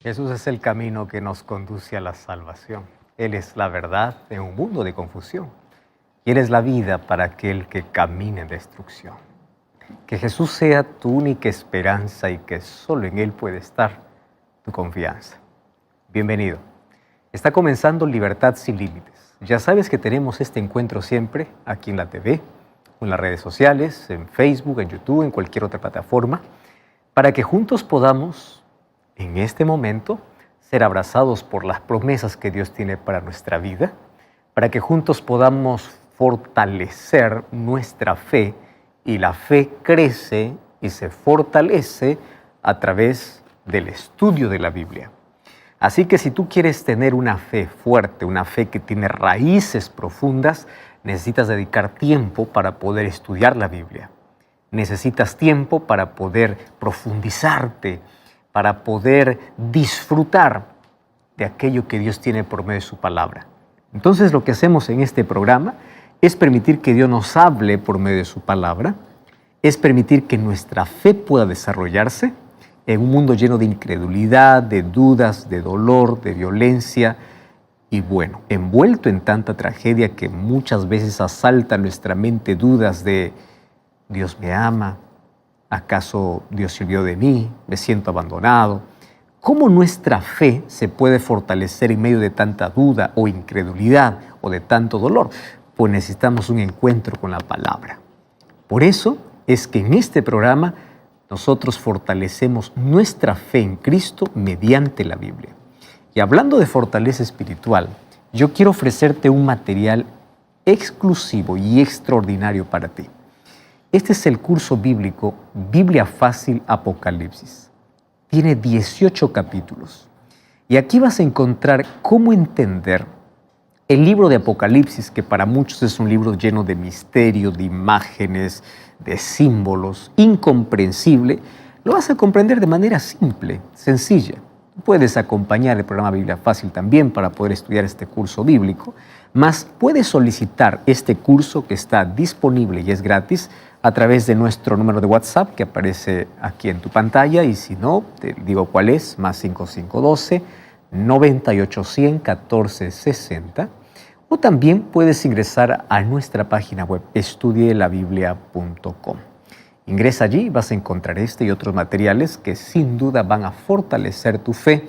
Jesús es el camino que nos conduce a la salvación. Él es la verdad en un mundo de confusión. Y Él es la vida para aquel que camina en destrucción. Que Jesús sea tu única esperanza y que solo en Él puede estar tu confianza. Bienvenido. Está comenzando Libertad sin Límites. Ya sabes que tenemos este encuentro siempre aquí en la TV, en las redes sociales, en Facebook, en YouTube, en cualquier otra plataforma, para que juntos podamos, en este momento, ser abrazados por las promesas que Dios tiene para nuestra vida, para que juntos podamos fortalecer nuestra fe, y la fe crece y se fortalece a través del estudio de la Biblia. Así que si tú quieres tener una fe fuerte, una fe que tiene raíces profundas, necesitas dedicar tiempo para poder estudiar la Biblia. Necesitas tiempo para poder profundizarte, para poder disfrutar de aquello que Dios tiene por medio de su palabra. Entonces lo que hacemos en este programa es permitir que Dios nos hable por medio de su palabra, es permitir que nuestra fe pueda desarrollarse en un mundo lleno de incredulidad, de dudas, de dolor, de violencia y bueno, envuelto en tanta tragedia que muchas veces asalta nuestra mente dudas de ¿Dios me ama? ¿Acaso Dios se olvidó de mí? ¿Me siento abandonado? ¿Cómo nuestra fe se puede fortalecer en medio de tanta duda o incredulidad o de tanto dolor? Pues necesitamos un encuentro con la palabra. Por eso es que en este programa nosotros fortalecemos nuestra fe en Cristo mediante la Biblia. Y hablando de fortaleza espiritual, yo quiero ofrecerte un material exclusivo y extraordinario para ti. Este es el curso bíblico Biblia Fácil Apocalipsis. Tiene 18 capítulos. Y aquí vas a encontrar cómo entender el libro de Apocalipsis, que para muchos es un libro lleno de misterio, de imágenes, de símbolos, incomprensible. Lo vas a comprender de manera simple, sencilla. Puedes acompañar el programa Biblia Fácil también para poder estudiar este curso bíblico, mas puedes solicitar este curso que está disponible y es gratis a través de nuestro número de WhatsApp que aparece aquí en tu pantalla, y si no, te digo cuál es, más 5512 9810 1460, o también puedes ingresar a nuestra página web estudielabiblia.com. Ingresa allí y vas a encontrar este y otros materiales que sin duda van a fortalecer tu fe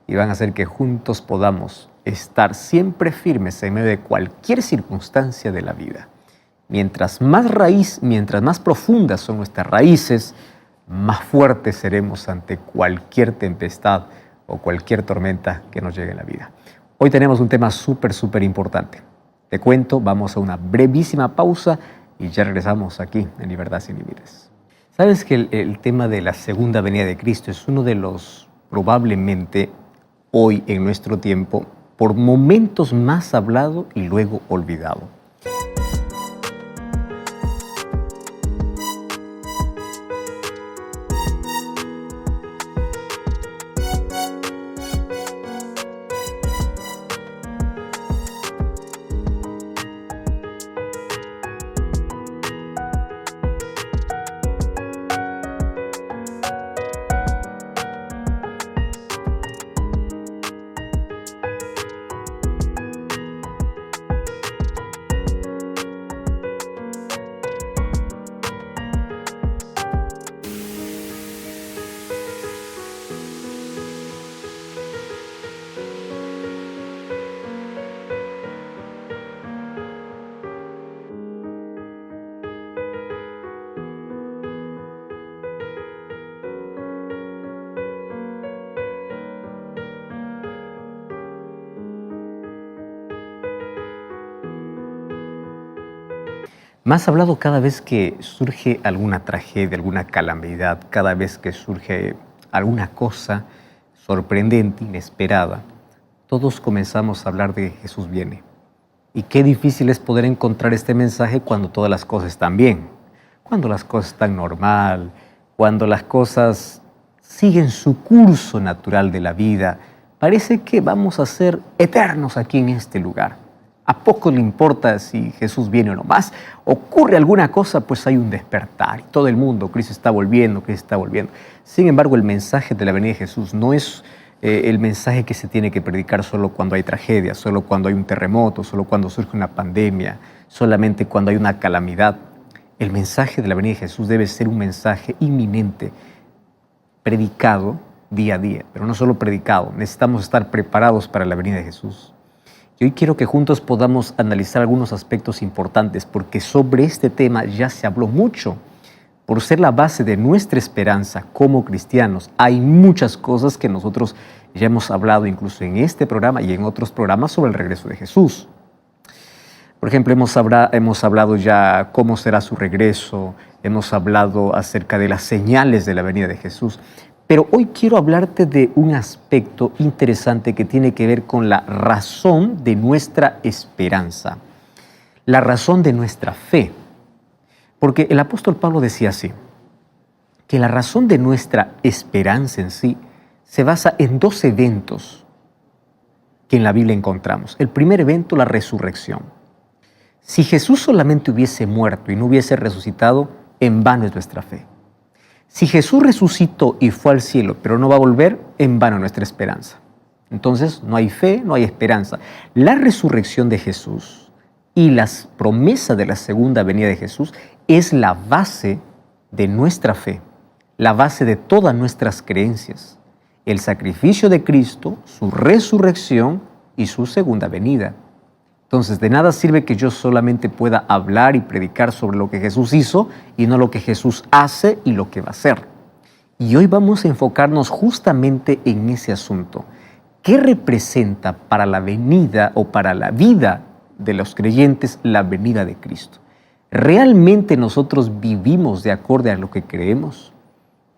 y van a hacer que juntos podamos estar siempre firmes en medio de cualquier circunstancia de la vida. Mientras más profundas son nuestras raíces, más fuertes seremos ante cualquier tempestad o cualquier tormenta que nos llegue en la vida. Hoy tenemos un tema súper importante. Te cuento, vamos a una brevísima pausa y ya regresamos aquí en Libertad sin Límites. ¿Sabes que el tema de la segunda venida de Cristo es uno de los, probablemente, hoy en nuestro tiempo, por momentos más hablado y luego olvidado? Más hablado cada vez que surge alguna tragedia, alguna calamidad, cada vez que surge alguna cosa sorprendente, inesperada, todos comenzamos a hablar de Jesús viene. Y qué difícil es poder encontrar este mensaje cuando todas las cosas están bien, cuando las cosas están normal, cuando las cosas siguen su curso natural de la vida. Parece que vamos a ser eternos aquí en este lugar. ¿A poco le importa si Jesús viene o no más? Ocurre alguna cosa, pues hay un despertar. Y todo el mundo, Cristo está volviendo, Cristo está volviendo. Sin embargo, el mensaje de la venida de Jesús no es el mensaje que se tiene que predicar solo cuando hay tragedia, solo cuando hay un terremoto, solo cuando surge una pandemia, solamente cuando hay una calamidad. El mensaje de la venida de Jesús debe ser un mensaje inminente, predicado día a día, pero no solo predicado, necesitamos estar preparados para la venida de Jesús. Y hoy quiero que juntos podamos analizar algunos aspectos importantes, porque sobre este tema ya se habló mucho. Por ser la base de nuestra esperanza como cristianos, hay muchas cosas que nosotros ya hemos hablado incluso en este programa y en otros programas sobre el regreso de Jesús. Por ejemplo, hemos hablado ya cómo será su regreso, hemos hablado acerca de las señales de la venida de Jesús, pero hoy quiero hablarte de un aspecto interesante que tiene que ver con la razón de nuestra esperanza, la razón de nuestra fe. Porque el apóstol Pablo decía así, que la razón de nuestra esperanza en sí se basa en dos eventos que en la Biblia encontramos. El primer evento, la resurrección. Si Jesús solamente hubiese muerto y no hubiese resucitado, en vano es nuestra fe. Si Jesús resucitó y fue al cielo, pero no va a volver, en vano nuestra esperanza. Entonces, no hay fe, no hay esperanza. La resurrección de Jesús y las promesas de la segunda venida de Jesús es la base de nuestra fe, la base de todas nuestras creencias. El sacrificio de Cristo, su resurrección y su segunda venida. Entonces, de nada sirve que yo solamente pueda hablar y predicar sobre lo que Jesús hizo y no lo que Jesús hace y lo que va a hacer. Y hoy vamos a enfocarnos justamente en ese asunto. ¿Qué representa para la venida o para la vida de los creyentes la venida de Cristo? ¿Realmente nosotros vivimos de acuerdo a lo que creemos?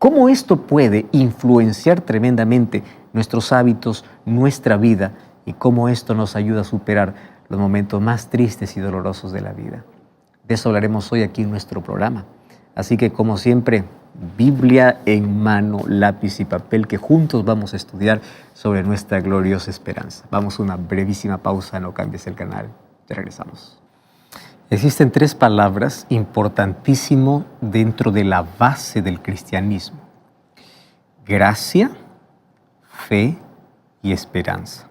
¿Cómo esto puede influenciar tremendamente nuestros hábitos, nuestra vida y cómo esto nos ayuda a superar los momentos más tristes y dolorosos de la vida? De eso hablaremos hoy aquí en nuestro programa. Así que, como siempre, Biblia en mano, lápiz y papel, que juntos vamos a estudiar sobre nuestra gloriosa esperanza. Vamos a una brevísima pausa, no cambies el canal. Ya regresamos. Existen tres palabras importantísimas dentro de la base del cristianismo: gracia, fe y esperanza.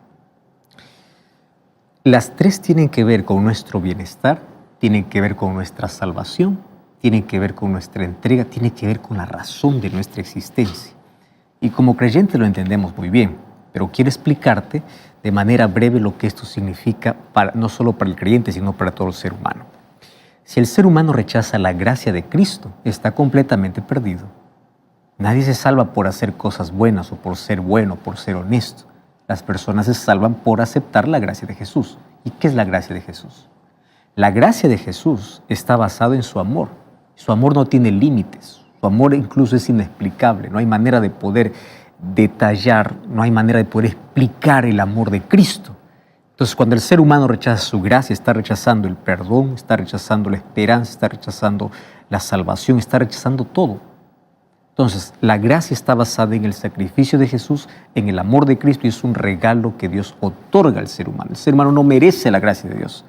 Las tres tienen que ver con nuestro bienestar, tienen que ver con nuestra salvación, tienen que ver con nuestra entrega, tienen que ver con la razón de nuestra existencia. Y como creyentes lo entendemos muy bien, pero quiero explicarte de manera breve lo que esto significa no solo para el creyente, sino para todo el ser humano. Si el ser humano rechaza la gracia de Cristo, está completamente perdido. Nadie se salva por hacer cosas buenas o por ser bueno, por ser honesto. Las personas se salvan por aceptar la gracia de Jesús. ¿Y qué es la gracia de Jesús? La gracia de Jesús está basada en su amor. Su amor no tiene límites. Su amor incluso es inexplicable. No hay manera de poder detallar, no hay manera de poder explicar el amor de Cristo. Entonces, cuando el ser humano rechaza su gracia, está rechazando el perdón, está rechazando la esperanza, está rechazando la salvación, está rechazando todo. Entonces, la gracia está basada en el sacrificio de Jesús, en el amor de Cristo, y es un regalo que Dios otorga al ser humano. El ser humano no merece la gracia de Dios.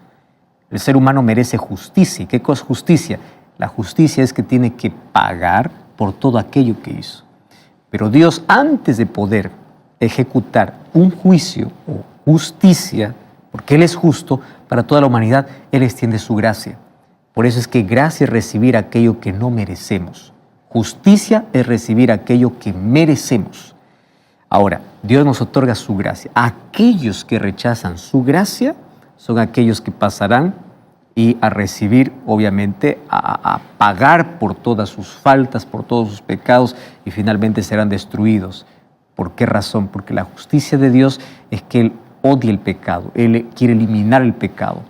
El ser humano merece justicia. ¿Qué cosa es justicia? La justicia es que tiene que pagar por todo aquello que hizo. Pero Dios, antes de poder ejecutar un juicio o justicia, porque Él es justo para toda la humanidad, Él extiende su gracia. Por eso es que gracia es recibir aquello que no merecemos. Justicia es recibir aquello que merecemos. Ahora, Dios nos otorga su gracia. Aquellos que rechazan su gracia son aquellos que pasarán y a recibir, obviamente, a pagar por todas sus faltas, por todos sus pecados, y finalmente serán destruidos. ¿Por qué razón? Porque la justicia de Dios es que Él odia el pecado. Él quiere eliminar el pecado.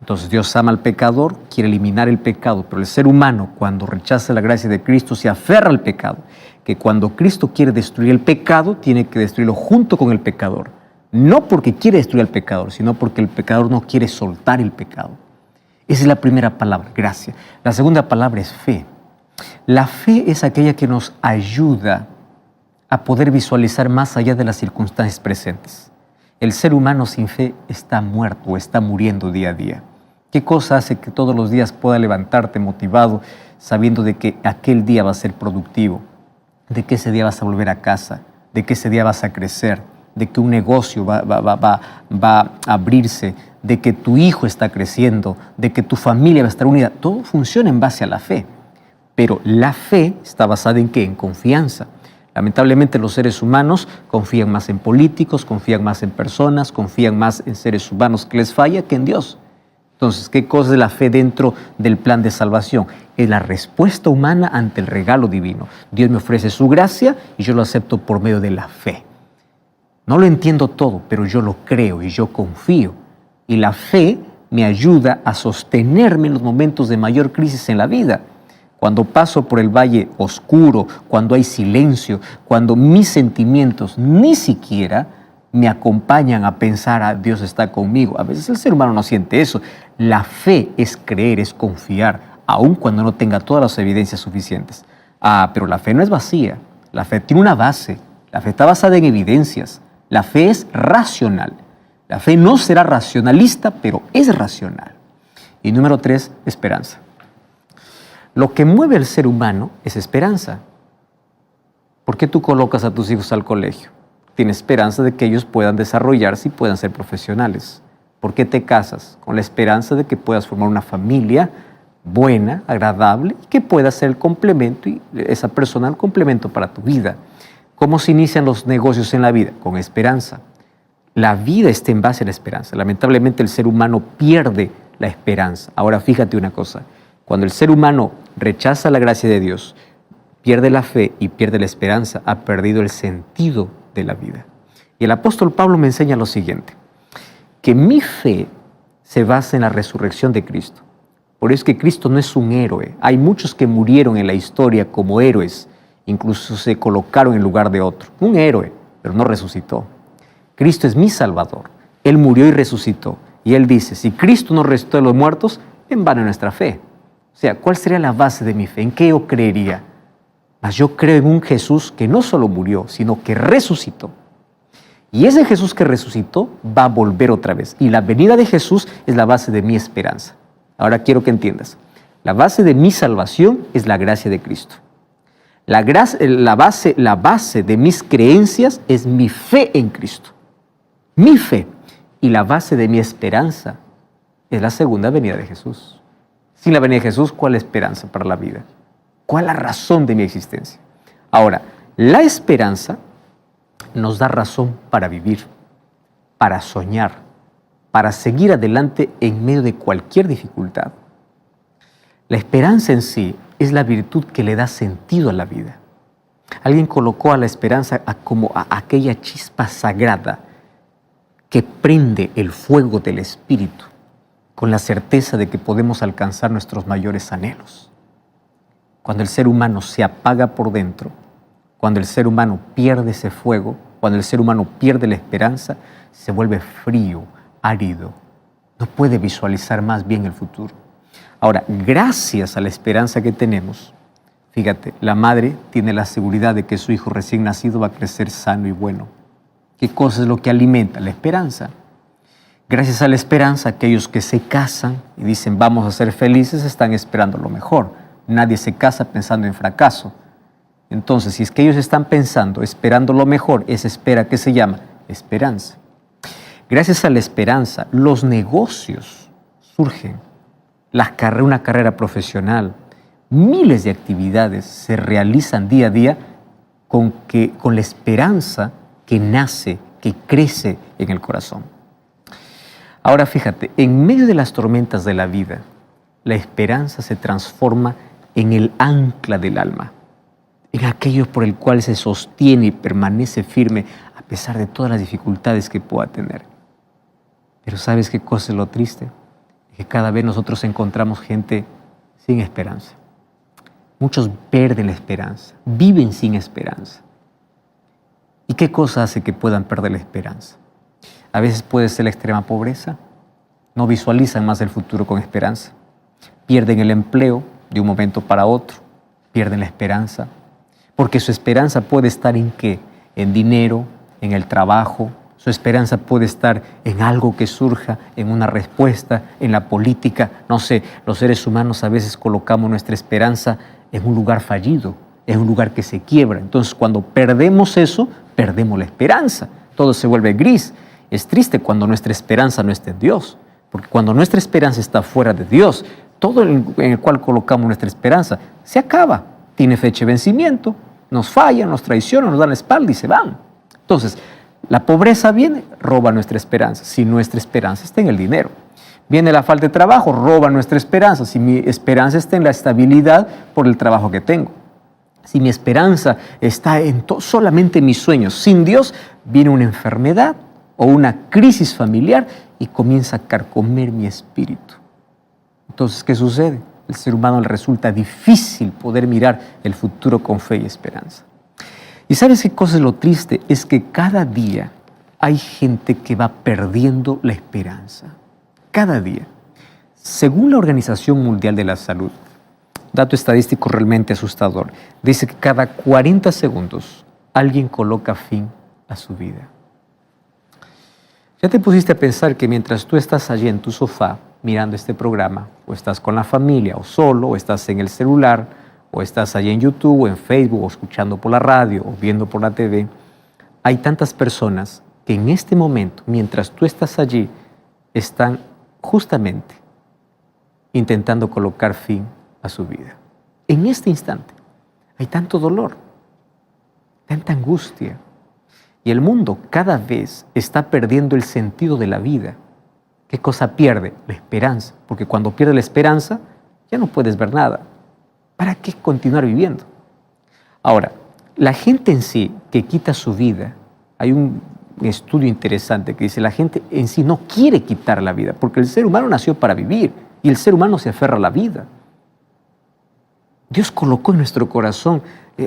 Entonces Dios ama al pecador, quiere eliminar el pecado, pero el ser humano, cuando rechaza la gracia de Cristo, se aferra al pecado, que cuando Cristo quiere destruir el pecado, tiene que destruirlo junto con el pecador. No porque quiere destruir al pecador, sino porque el pecador no quiere soltar el pecado. Esa es la primera palabra, gracia. La segunda palabra es fe. La fe es aquella que nos ayuda a poder visualizar más allá de las circunstancias presentes. El ser humano sin fe está muerto o está muriendo día a día. ¿Qué cosa hace que todos los días pueda levantarte motivado, sabiendo de que aquel día va a ser productivo, de que ese día vas a volver a casa, de que ese día vas a crecer, de que un negocio va a abrirse, de que tu hijo está creciendo, de que tu familia va a estar unida. Todo funciona en base a la fe. Pero la fe está basada ¿en qué? En confianza. Lamentablemente los seres humanos confían más en políticos, confían más en personas, confían más en seres humanos que les falla que en Dios. Entonces, ¿qué cosa es la fe dentro del plan de salvación? Es la respuesta humana ante el regalo divino. Dios me ofrece su gracia y yo lo acepto por medio de la fe. No lo entiendo todo, pero yo lo creo y yo confío. Y la fe me ayuda a sostenerme en los momentos de mayor crisis en la vida. Cuando paso por el valle oscuro, cuando hay silencio, cuando mis sentimientos ni siquiera me acompañan a pensar, Dios está conmigo. A veces el ser humano no siente eso. La fe es creer, es confiar, aun cuando no tenga todas las evidencias suficientes. Pero la fe no es vacía. La fe tiene una base. La fe está basada en evidencias. La fe es racional. La fe no será racionalista, pero es racional. Y número 3, esperanza. Lo que mueve al ser humano es esperanza. ¿Por qué tú colocas a tus hijos al colegio? Tienes esperanza de que ellos puedan desarrollarse y puedan ser profesionales. ¿Por qué te casas? Con la esperanza de que puedas formar una familia buena, agradable, y que pueda ser el complemento y esa persona el complemento para tu vida. ¿Cómo se inician los negocios en la vida? Con esperanza. La vida está en base a la esperanza. Lamentablemente el ser humano pierde la esperanza. Ahora fíjate una cosa. Cuando el ser humano rechaza la gracia de Dios, pierde la fe y pierde la esperanza, ha perdido el sentido de la vida. Y el apóstol Pablo me enseña lo siguiente, que mi fe se basa en la resurrección de Cristo. Por eso es que Cristo no es un héroe. Hay muchos que murieron en la historia como héroes, incluso se colocaron en lugar de otro. Un héroe, pero no resucitó. Cristo es mi Salvador. Él murió y resucitó. Y Él dice, si Cristo no resucitó de los muertos, en vano es nuestra fe. O sea, ¿cuál sería la base de mi fe? ¿En qué yo creería? Mas yo creo en un Jesús que no solo murió, sino que resucitó. Y ese Jesús que resucitó va a volver otra vez. Y la venida de Jesús es la base de mi esperanza. Ahora quiero que entiendas. La base de mi salvación es la gracia de Cristo. La base de mis creencias es mi fe en Cristo. Mi fe. Y la base de mi esperanza es la segunda venida de Jesús. Sin la venida de Jesús, ¿cuál es la esperanza para la vida? ¿Cuál es la razón de mi existencia? Ahora, la esperanza nos da razón para vivir, para soñar, para seguir adelante en medio de cualquier dificultad. La esperanza en sí es la virtud que le da sentido a la vida. Alguien colocó a la esperanza como a aquella chispa sagrada que prende el fuego del espíritu con la certeza de que podemos alcanzar nuestros mayores anhelos. Cuando el ser humano se apaga por dentro, cuando el ser humano pierde ese fuego, cuando el ser humano pierde la esperanza, se vuelve frío, árido, no puede visualizar más bien el futuro. Ahora, gracias a la esperanza que tenemos, fíjate, la madre tiene la seguridad de que su hijo recién nacido va a crecer sano y bueno. ¿Qué cosa es lo que alimenta? La esperanza. Gracias a la esperanza, aquellos que se casan y dicen vamos a ser felices, están esperando lo mejor. Nadie se casa pensando en fracaso. Entonces, si es que ellos están pensando, esperando lo mejor, esa espera que se llama esperanza. Gracias a la esperanza, los negocios surgen. Una carrera profesional, miles de actividades se realizan día a día con la esperanza que nace, que crece en el corazón. Ahora fíjate, en medio de las tormentas de la vida, la esperanza se transforma en el ancla del alma, en aquello por el cual se sostiene y permanece firme a pesar de todas las dificultades que pueda tener. Pero ¿sabes qué cosa es lo triste? Que cada vez nosotros encontramos gente sin esperanza. Muchos pierden la esperanza, viven sin esperanza. ¿Y qué cosa hace que puedan perder la esperanza? A veces puede ser la extrema pobreza. No visualizan más el futuro con esperanza. Pierden el empleo de un momento para otro. Pierden la esperanza. Porque su esperanza puede estar ¿en qué? En dinero, en el trabajo. Su esperanza puede estar en algo que surja, en una respuesta, en la política. No sé, los seres humanos a veces colocamos nuestra esperanza en un lugar fallido, en un lugar que se quiebra. Entonces, cuando perdemos eso, perdemos la esperanza. Todo se vuelve gris. Es triste cuando nuestra esperanza no está en Dios, porque cuando nuestra esperanza está fuera de Dios, todo en el cual colocamos nuestra esperanza se acaba, tiene fecha de vencimiento, nos fallan, nos traicionan, nos dan la espalda y se van. Entonces, la pobreza viene, roba nuestra esperanza, si nuestra esperanza está en el dinero. Viene la falta de trabajo, roba nuestra esperanza, si mi esperanza está en la estabilidad por el trabajo que tengo. Si mi esperanza está en solamente mis sueños, sin Dios, viene una enfermedad o una crisis familiar y comienza a carcomer mi espíritu. Entonces, ¿qué sucede? El ser humano le resulta difícil poder mirar el futuro con fe y esperanza. ¿Y sabes qué cosa es lo triste? Es que cada día hay gente que va perdiendo la esperanza. Cada día. Según la Organización Mundial de la Salud, dato estadístico realmente asustador, dice que cada 40 segundos alguien coloca fin a su vida. ¿Ya te pusiste a pensar que mientras tú estás allí en tu sofá mirando este programa, o estás con la familia, o solo, o estás en el celular, o estás allí en YouTube, o en Facebook, o escuchando por la radio, o viendo por la TV, hay tantas personas que en este momento, mientras tú estás allí, están justamente intentando colocar fin a su vida. En este instante hay tanto dolor, tanta angustia, y el mundo cada vez está perdiendo el sentido de la vida. ¿Qué cosa pierde? La esperanza, porque cuando pierde la esperanza ya no puedes ver nada. ¿Para qué continuar viviendo? Ahora, la gente en sí que quita su vida, hay un estudio interesante que dice la gente en sí no quiere quitar la vida, porque el ser humano nació para vivir y el ser humano se aferra a la vida. Dios colocó en nuestro corazón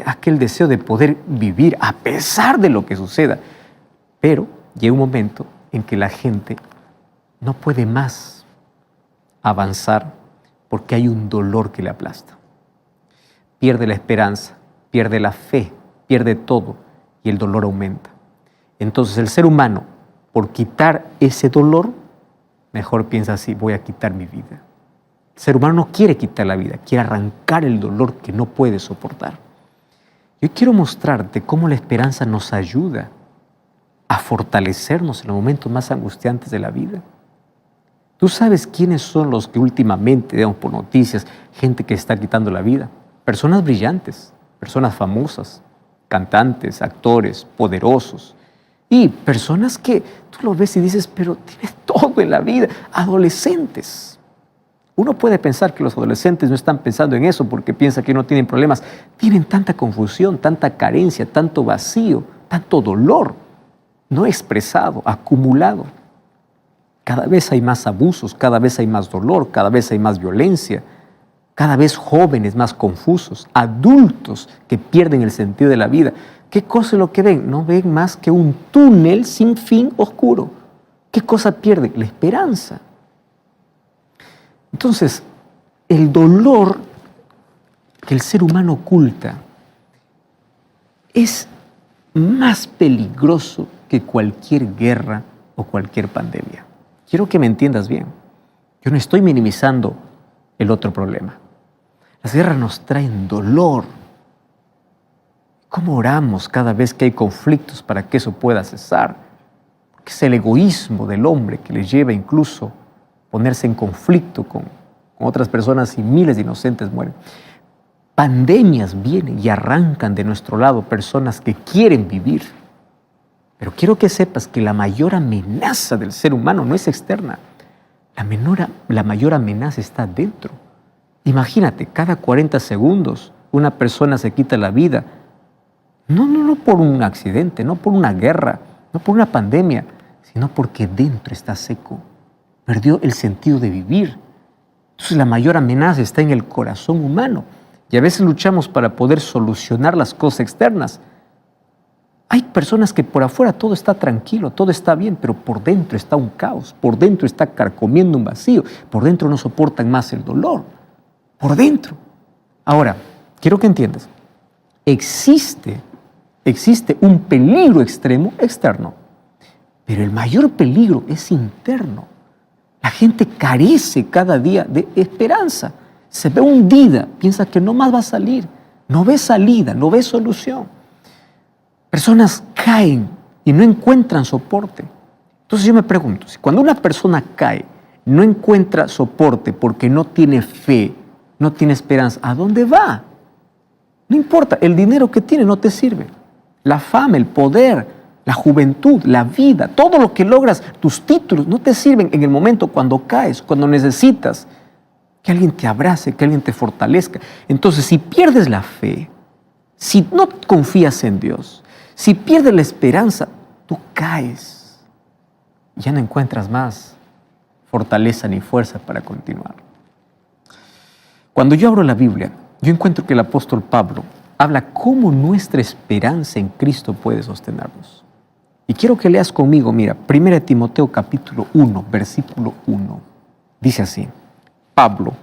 aquel deseo de poder vivir a pesar de lo que suceda, pero llega un momento en que la gente no puede más avanzar porque hay un dolor que le aplasta. Pierde la esperanza, pierde la fe, pierde todo y el dolor aumenta. Entonces el ser humano, por quitar ese dolor, mejor piensa así, voy a quitar mi vida. El ser humano no quiere quitar la vida, quiere arrancar el dolor que no puede soportar. Yo quiero mostrarte cómo la esperanza nos ayuda a fortalecernos en los momentos más angustiantes de la vida. ¿Tú sabes quiénes son los que últimamente, digamos por noticias, gente que está quitando la vida? Personas brillantes, personas famosas, cantantes, actores, poderosos. Y personas que tú lo ves y dices, pero tienes todo en la vida. Adolescentes. Uno puede pensar que los adolescentes no están pensando en eso porque piensan que no tienen problemas. Tienen tanta confusión, tanta carencia, tanto vacío, tanto dolor no expresado, acumulado. Cada vez hay más abusos, cada vez hay más dolor, cada vez hay más violencia, cada vez jóvenes más confusos, adultos que pierden el sentido de la vida. ¿Qué cosa es lo que ven? No ven más que un túnel sin fin oscuro. ¿Qué cosa pierden? La esperanza. Entonces, el dolor que el ser humano oculta es más peligroso que cualquier guerra o cualquier pandemia. Quiero que me entiendas bien. Yo no estoy minimizando el otro problema. Las guerras nos traen dolor. ¿Cómo oramos cada vez que hay conflictos para que eso pueda cesar? Porque es el egoísmo del hombre que le lleva incluso a ponerse en conflicto con otras personas y miles de inocentes mueren. Pandemias vienen y arrancan de nuestro lado personas que quieren vivir. Pero quiero que sepas que la mayor amenaza del ser humano no es externa. La mayor amenaza está dentro. Imagínate, cada 40 segundos una persona se quita la vida. No por un accidente, no por una guerra, no por una pandemia, sino porque dentro está seco. Perdió el sentido de vivir. Entonces la mayor amenaza está en el corazón humano. Y a veces luchamos para poder solucionar las cosas externas. Hay personas que por afuera todo está tranquilo, todo está bien, pero por dentro está un caos, por dentro está carcomiendo un vacío, por dentro no soportan más el dolor, por dentro. Ahora, quiero que entiendas, existe un peligro extremo externo, pero el mayor peligro es interno. La gente carece cada día de esperanza, se ve hundida, piensa que no más va a salir, no ve salida, no ve solución. Personas caen y no encuentran soporte. Entonces yo me pregunto, si cuando una persona cae, no encuentra soporte porque no tiene fe, no tiene esperanza, ¿a dónde va? No importa, el dinero que tiene no te sirve. La fama, el poder, la juventud, la vida, todo lo que logras, tus títulos, no te sirven en el momento cuando caes, cuando necesitas que alguien te abrace, que alguien te fortalezca. Entonces, si pierdes la fe, si no confías en Dios, si pierdes la esperanza, tú caes. Ya no encuentras más fortaleza ni fuerza para continuar. Cuando yo abro la Biblia, yo encuentro que el apóstol Pablo habla cómo nuestra esperanza en Cristo puede sostenernos. Y quiero que leas conmigo, mira, 1 Timoteo capítulo 1, versículo 1. Dice así: Pablo,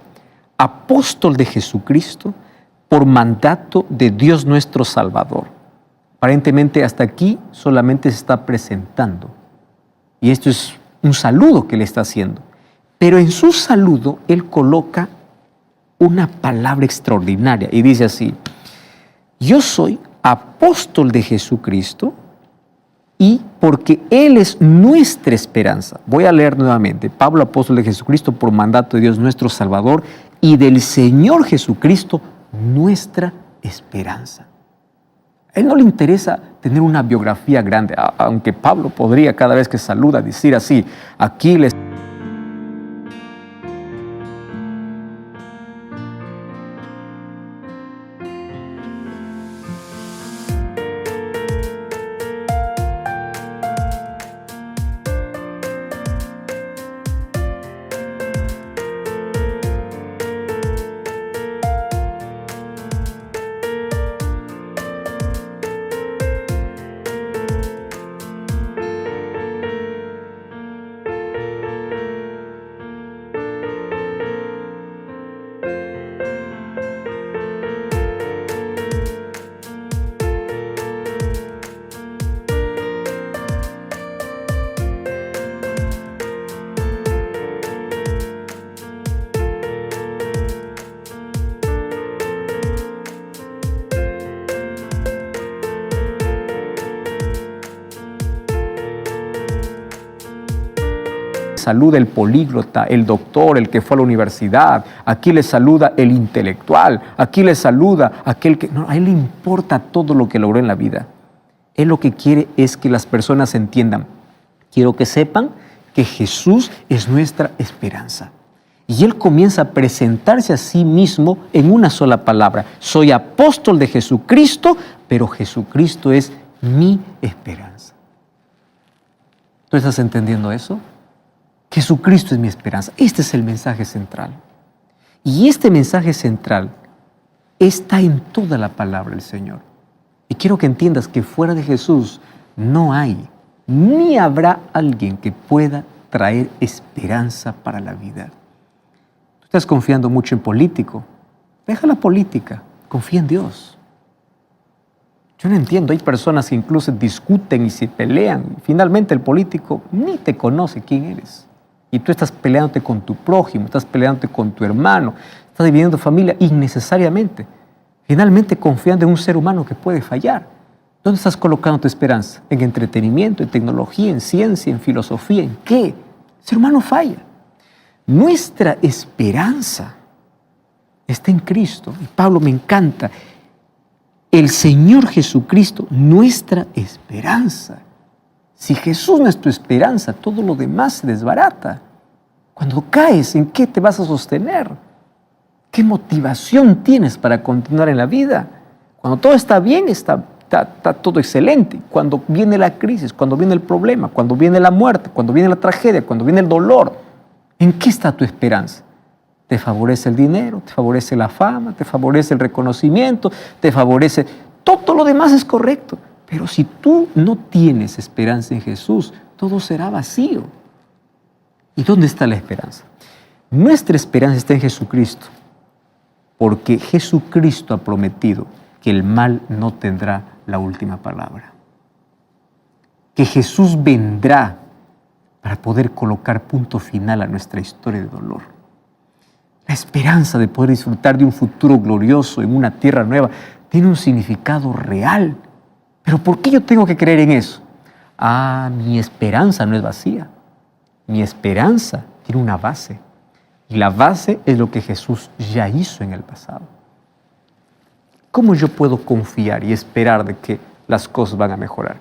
apóstol de Jesucristo, por mandato de Dios nuestro Salvador. Aparentemente hasta aquí solamente se está presentando. Y esto es un saludo que le está haciendo. Pero en su saludo él coloca una palabra extraordinaria y dice así: yo soy apóstol de Jesucristo y porque Él es nuestra esperanza. Voy a leer nuevamente. Pablo, apóstol de Jesucristo, por mandato de Dios nuestro Salvador y del Señor Jesucristo, nuestra esperanza. A él no le interesa tener una biografía grande, aunque Pablo podría cada vez que saluda decir así: aquí les... saluda el políglota, el doctor, el que fue a la universidad. Aquí le saluda el intelectual. Aquí le saluda aquel que... No, a él le importa todo lo que logró en la vida. Él lo que quiere es que las personas entiendan. Quiero que sepan que Jesús es nuestra esperanza. Y él comienza a presentarse a sí mismo en una sola palabra: soy apóstol de Jesucristo, pero Jesucristo es mi esperanza. ¿Tú estás entendiendo eso? Jesucristo es mi esperanza. Este es el mensaje central. Y este mensaje central está en toda la palabra del Señor. Y quiero que entiendas que fuera de Jesús no hay, ni habrá alguien que pueda traer esperanza para la vida. Tú estás confiando mucho en político. Deja la política, confía en Dios. Yo no entiendo, hay personas que incluso discuten y se pelean. Finalmente el político ni te conoce quién eres. Y tú estás peleándote con tu prójimo, estás peleándote con tu hermano, estás dividiendo familia innecesariamente. Finalmente confiando en un ser humano que puede fallar. ¿Dónde estás colocando tu esperanza? ¿En entretenimiento, en tecnología, en ciencia, en filosofía? ¿En qué? El ser humano falla. Nuestra esperanza está en Cristo. Y Pablo, me encanta. El Señor Jesucristo, nuestra esperanza. Si Jesús no es tu esperanza, todo lo demás se desbarata. Cuando caes, ¿en qué te vas a sostener? ¿Qué motivación tienes para continuar en la vida? Cuando todo está bien, está todo excelente. Cuando viene la crisis, cuando viene el problema, cuando viene la muerte, cuando viene la tragedia, cuando viene el dolor, ¿en qué está tu esperanza? ¿Te favorece el dinero? ¿Te favorece la fama? ¿Te favorece el reconocimiento? ¿Te favorece? Todo lo demás es correcto. Pero si tú no tienes esperanza en Jesús, todo será vacío. ¿Y dónde está la esperanza? Nuestra esperanza está en Jesucristo, porque Jesucristo ha prometido que el mal no tendrá la última palabra. Que Jesús vendrá para poder colocar punto final a nuestra historia de dolor. La esperanza de poder disfrutar de un futuro glorioso en una tierra nueva tiene un significado real. ¿Pero por qué yo tengo que creer en eso? Mi esperanza no es vacía. Mi esperanza tiene una base. Y la base es lo que Jesús ya hizo en el pasado. ¿Cómo yo puedo confiar y esperar de que las cosas van a mejorar?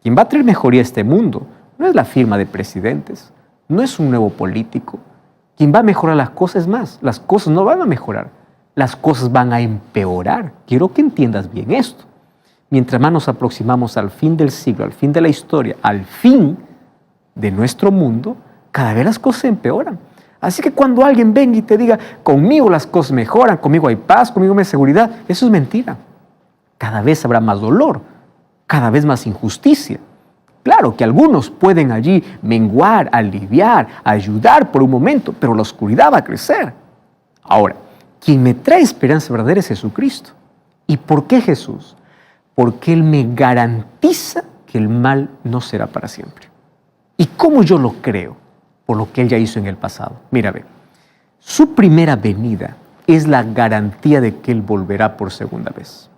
Quien va a traer mejoría a este mundo no es la firma de presidentes, no es un nuevo político. Quien va a mejorar las cosas es más, las cosas no van a mejorar, las cosas van a empeorar. Quiero que entiendas bien esto. Mientras más nos aproximamos al fin del siglo, al fin de la historia, al fin de nuestro mundo, cada vez las cosas empeoran. Así que cuando alguien venga y te diga, conmigo las cosas mejoran, conmigo hay paz, conmigo hay seguridad, eso es mentira. Cada vez habrá más dolor, cada vez más injusticia. Claro que algunos pueden allí menguar, aliviar, ayudar por un momento, pero la oscuridad va a crecer. Ahora, quien me trae esperanza verdadera es Jesucristo. ¿Y por qué Jesús? Porque Él me garantiza que el mal no será para siempre. ¿Y cómo yo lo creo? Por lo que Él ya hizo en el pasado. Mira, ve, su primera venida es la garantía de que Él volverá por segunda vez.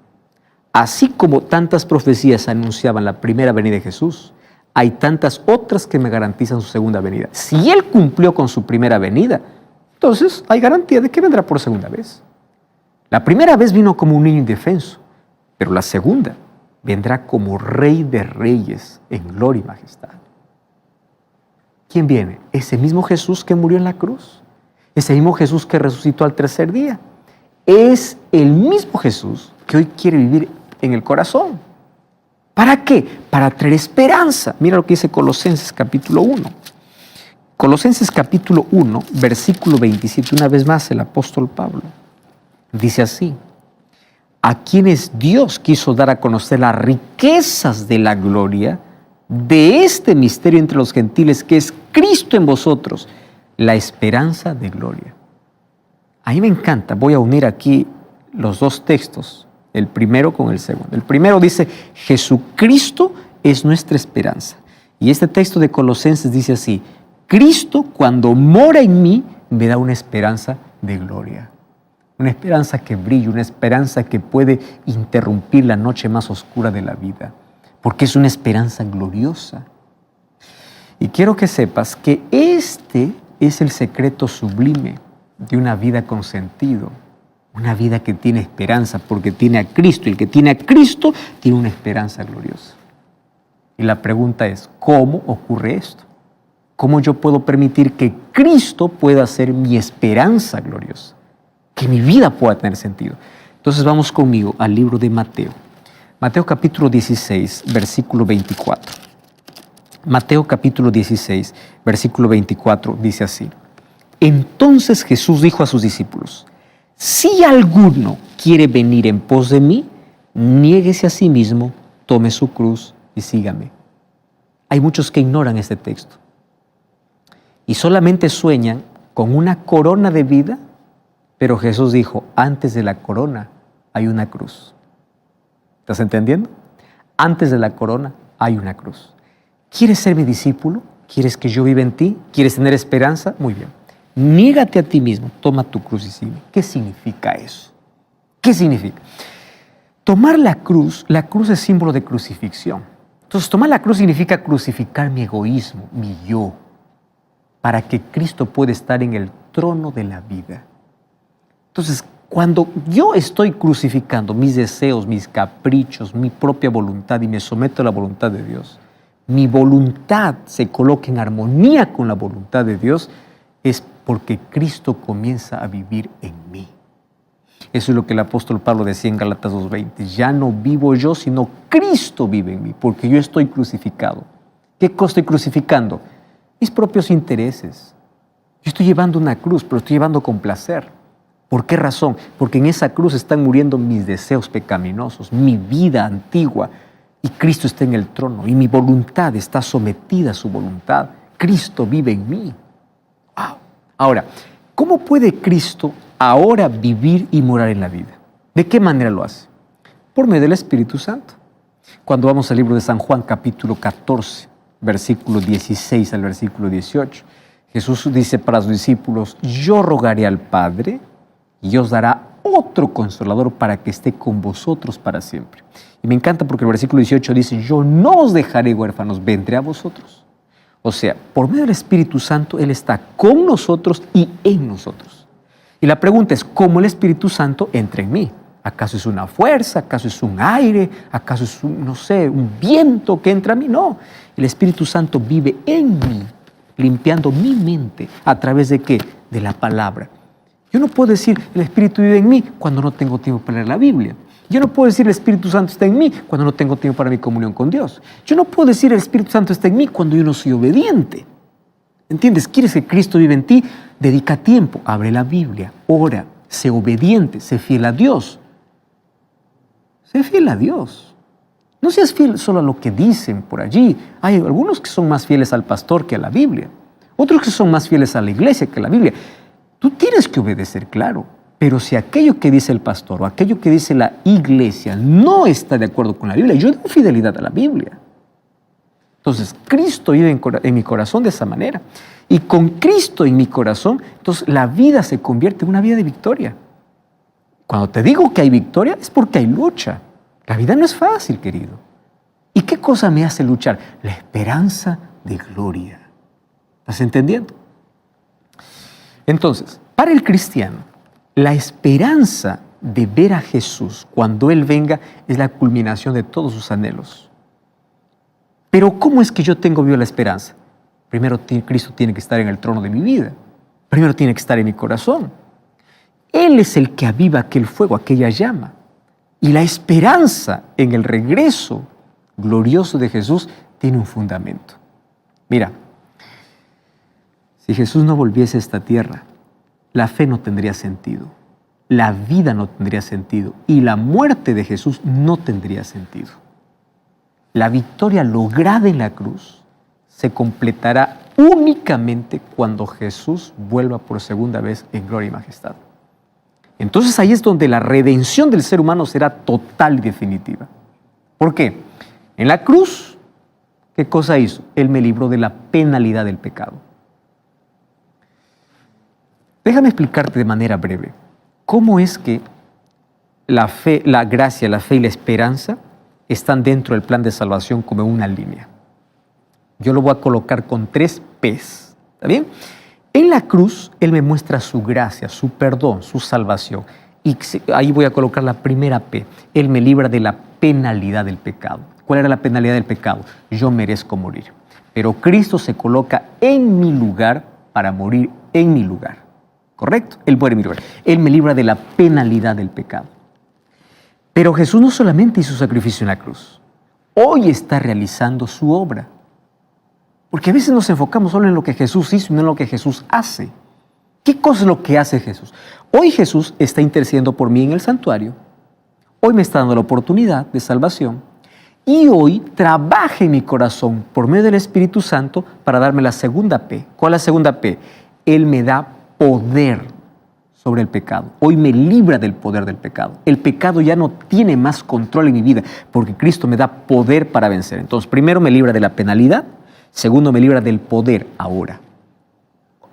Así como tantas profecías anunciaban la primera venida de Jesús, hay tantas otras que me garantizan su segunda venida. Si Él cumplió con su primera venida, entonces hay garantía de que vendrá por segunda vez. La primera vez vino como un niño indefenso, pero la segunda vendrá como Rey de Reyes en gloria y majestad. ¿Quién viene? Ese mismo Jesús que murió en la cruz, ese mismo Jesús que resucitó al tercer día. Es el mismo Jesús que hoy quiere vivir en el corazón. ¿Para qué? Para traer esperanza. Mira lo que dice Colosenses capítulo 1. Colosenses capítulo 1, versículo 27, una vez más el apóstol Pablo. Dice así: a quienes Dios quiso dar a conocer las riquezas de la gloria de este misterio entre los gentiles, que es Cristo en vosotros, la esperanza de gloria. A mí me encanta, voy a unir aquí los dos textos, el primero con el segundo. El primero dice, Jesucristo es nuestra esperanza. Y este texto de Colosenses dice así, Cristo cuando mora en mí me da una esperanza de gloria. Una esperanza que brilla, una esperanza que puede interrumpir la noche más oscura de la vida. Porque es una esperanza gloriosa. Y quiero que sepas que este es el secreto sublime de una vida con sentido, una vida que tiene esperanza porque tiene a Cristo. Y el que tiene a Cristo tiene una esperanza gloriosa. Y la pregunta es, ¿cómo ocurre esto? ¿Cómo yo puedo permitir que Cristo pueda ser mi esperanza gloriosa? Que mi vida pueda tener sentido. Entonces vamos conmigo al libro de Mateo. Mateo capítulo 16, versículo 24. Mateo capítulo 16, versículo 24 dice así. Entonces Jesús dijo a sus discípulos, si alguno quiere venir en pos de mí, niéguese a sí mismo, tome su cruz y sígame. Hay muchos que ignoran este texto y solamente sueñan con una corona de vida, pero Jesús dijo, antes de la corona hay una cruz. ¿Estás entendiendo? Antes de la corona hay una cruz. ¿Quieres ser mi discípulo? ¿Quieres que yo viva en ti? ¿Quieres tener esperanza? Muy bien. Niégate a ti mismo, toma tu cruz y sígueme. ¿Qué significa eso? ¿Qué significa? Tomar la cruz es símbolo de crucifixión. Entonces, tomar la cruz significa crucificar mi egoísmo, mi yo, para que Cristo pueda estar en el trono de la vida. Entonces, cuando yo estoy crucificando mis deseos, mis caprichos, mi propia voluntad y me someto a la voluntad de Dios, mi voluntad se coloca en armonía con la voluntad de Dios, es porque Cristo comienza a vivir en mí. Eso es lo que el apóstol Pablo decía en Gálatas 2:20. Ya no vivo yo, sino Cristo vive en mí, porque yo estoy crucificado. ¿Qué cosa estoy crucificando? Mis propios intereses. Yo estoy llevando una cruz, pero estoy llevando con placer. ¿Por qué razón? Porque en esa cruz están muriendo mis deseos pecaminosos, mi vida antigua, y Cristo está en el trono, y mi voluntad está sometida a su voluntad. Cristo vive en mí. ¡Wow! Ahora, ¿cómo puede Cristo ahora vivir y morar en la vida? ¿De qué manera lo hace? Por medio del Espíritu Santo. Cuando vamos al libro de San Juan, capítulo 14, versículo 16 al versículo 18, Jesús dice para sus discípulos, yo rogaré al Padre y os dará otro Consolador para que esté con vosotros para siempre. Y me encanta porque el versículo 18 dice, yo no os dejaré huérfanos, vendré a vosotros. O sea, por medio del Espíritu Santo, Él está con nosotros y en nosotros. Y la pregunta es, ¿cómo el Espíritu Santo entra en mí? ¿Acaso es una fuerza? ¿Acaso es un aire? ¿Acaso es un viento que entra a mí? No, el Espíritu Santo vive en mí, limpiando mi mente. ¿A través de qué? De la palabra. Yo no puedo decir, el Espíritu vive en mí cuando no tengo tiempo para leer la Biblia. Yo no puedo decir, el Espíritu Santo está en mí cuando no tengo tiempo para mi comunión con Dios. Yo no puedo decir, el Espíritu Santo está en mí cuando yo no soy obediente. ¿Entiendes? ¿Quieres que Cristo vive en ti? Dedica tiempo, abre la Biblia, ora, sé obediente, sé fiel a Dios. Sé fiel a Dios. No seas fiel solo a lo que dicen por allí. Hay algunos que son más fieles al pastor que a la Biblia. Otros que son más fieles a la iglesia que a la Biblia. Tú tienes que obedecer, claro. Pero si aquello que dice el pastor o aquello que dice la iglesia no está de acuerdo con la Biblia, yo doy fidelidad a la Biblia. Entonces, Cristo vive en mi corazón de esa manera. Y con Cristo en mi corazón, entonces la vida se convierte en una vida de victoria. Cuando te digo que hay victoria, es porque hay lucha. La vida no es fácil, querido. ¿Y qué cosa me hace luchar? La esperanza de gloria. ¿Estás entendiendo? Entonces, para el cristiano, la esperanza de ver a Jesús cuando Él venga es la culminación de todos sus anhelos. Pero ¿cómo es que yo tengo viva la esperanza? Primero, Cristo tiene que estar en el trono de mi vida. Primero tiene que estar en mi corazón. Él es el que aviva aquel fuego, aquella llama. Y la esperanza en el regreso glorioso de Jesús tiene un fundamento. Mira, si Jesús no volviese a esta tierra, la fe no tendría sentido, la vida no tendría sentido y la muerte de Jesús no tendría sentido. La victoria lograda en la cruz se completará únicamente cuando Jesús vuelva por segunda vez en gloria y majestad. Entonces ahí es donde la redención del ser humano será total y definitiva. ¿Por qué? En la cruz, ¿qué cosa hizo? Él me libró de la penalidad del pecado. Déjame explicarte de manera breve cómo es que la fe, la gracia, la fe y la esperanza están dentro del plan de salvación como una línea. Yo lo voy a colocar con 3 P's, ¿está bien? En la cruz, Él me muestra su gracia, su perdón, su salvación. Y ahí voy a colocar la primera P. Él me libra de la penalidad del pecado. ¿Cuál era la penalidad del pecado? Yo merezco morir. Pero Cristo se coloca en mi lugar para morir en mi lugar. ¿Correcto? Él muere en mi lugar. Él me libra de la penalidad del pecado. Pero Jesús no solamente hizo sacrificio en la cruz. Hoy está realizando su obra. Porque a veces nos enfocamos solo en lo que Jesús hizo y no en lo que Jesús hace. ¿Qué cosa es lo que hace Jesús? Hoy Jesús está intercediendo por mí en el santuario. Hoy me está dando la oportunidad de salvación. Y hoy trabaja en mi corazón por medio del Espíritu Santo para darme la segunda P. ¿Cuál es la segunda P? Él me da poder sobre el pecado. Hoy me libra del poder del pecado. El pecado ya no tiene más control en mi vida porque Cristo me da poder para vencer. Entonces, primero me libra de la penalidad. Segundo, me libra del poder ahora.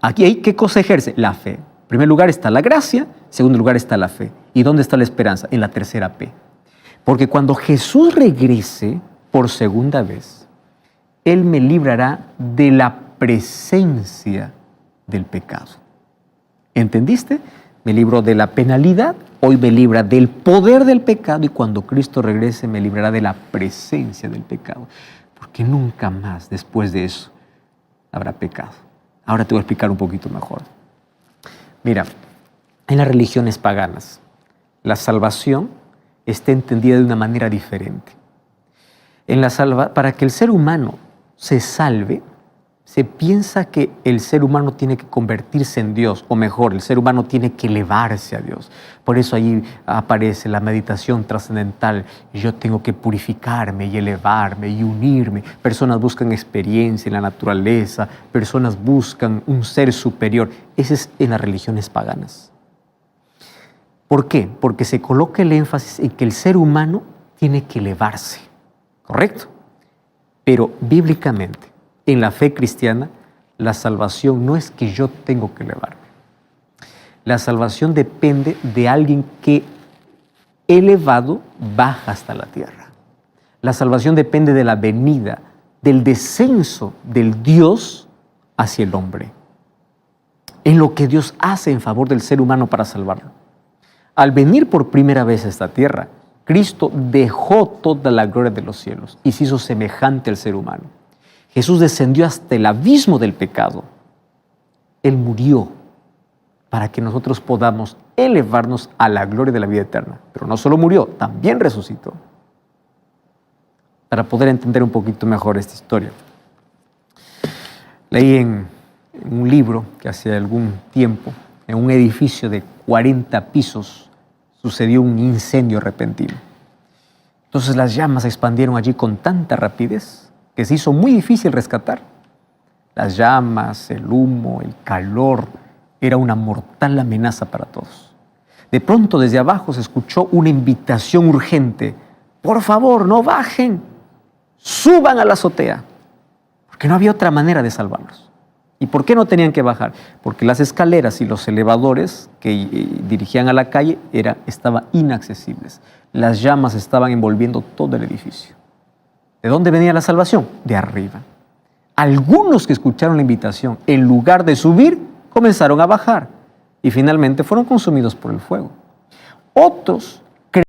Aquí, ¿qué cosa ejerce? La fe. En primer lugar está la gracia, en segundo lugar está la fe. ¿Y dónde está la esperanza? En la tercera P. Porque cuando Jesús regrese por segunda vez, Él me librará de la presencia del pecado. ¿Entendiste? Me libró de la penalidad, hoy me libra del poder del pecado y cuando Cristo regrese me librará de la presencia del pecado. Porque nunca más después de eso habrá pecado. Ahora te voy a explicar un poquito mejor. Mira, en las religiones paganas, la salvación está entendida de una manera diferente. Para que el ser humano se salve, se piensa que el ser humano tiene que convertirse en Dios, o mejor, el ser humano tiene que elevarse a Dios. Por eso ahí aparece la meditación trascendental. Yo tengo que purificarme y elevarme y unirme. Personas buscan experiencia en la naturaleza, personas buscan un ser superior. Ese es en las religiones paganas. ¿Por qué? Porque se coloca el énfasis en que el ser humano tiene que elevarse, ¿correcto? Pero bíblicamente, en la fe cristiana, la salvación no es que yo tengo que elevarme. La salvación depende de alguien que elevado baja hasta la tierra. La salvación depende de la venida, del descenso del Dios hacia el hombre, en lo que Dios hace en favor del ser humano para salvarlo. Al venir por primera vez a esta tierra, Cristo dejó toda la gloria de los cielos y se hizo semejante al ser humano. Jesús descendió hasta el abismo del pecado. Él murió para que nosotros podamos elevarnos a la gloria de la vida eterna. Pero no solo murió, también resucitó. Para poder entender un poquito mejor esta historia, leí en un libro que hace algún tiempo, en un edificio de 40 pisos, sucedió un incendio repentino. Entonces las llamas se expandieron allí con tanta rapidez que se hizo muy difícil rescatar. Las llamas, el humo, el calor, era una mortal amenaza para todos. De pronto desde abajo se escuchó una invitación urgente. Por favor, no bajen, suban a la azotea, porque no había otra manera de salvarlos. ¿Y por qué no tenían que bajar? Porque las escaleras y los elevadores que dirigían a la calle estaban inaccesibles. Las llamas estaban envolviendo todo el edificio. ¿De dónde venía la salvación? De arriba. Algunos que escucharon la invitación, en lugar de subir, comenzaron a bajar y finalmente fueron consumidos por el fuego. Otros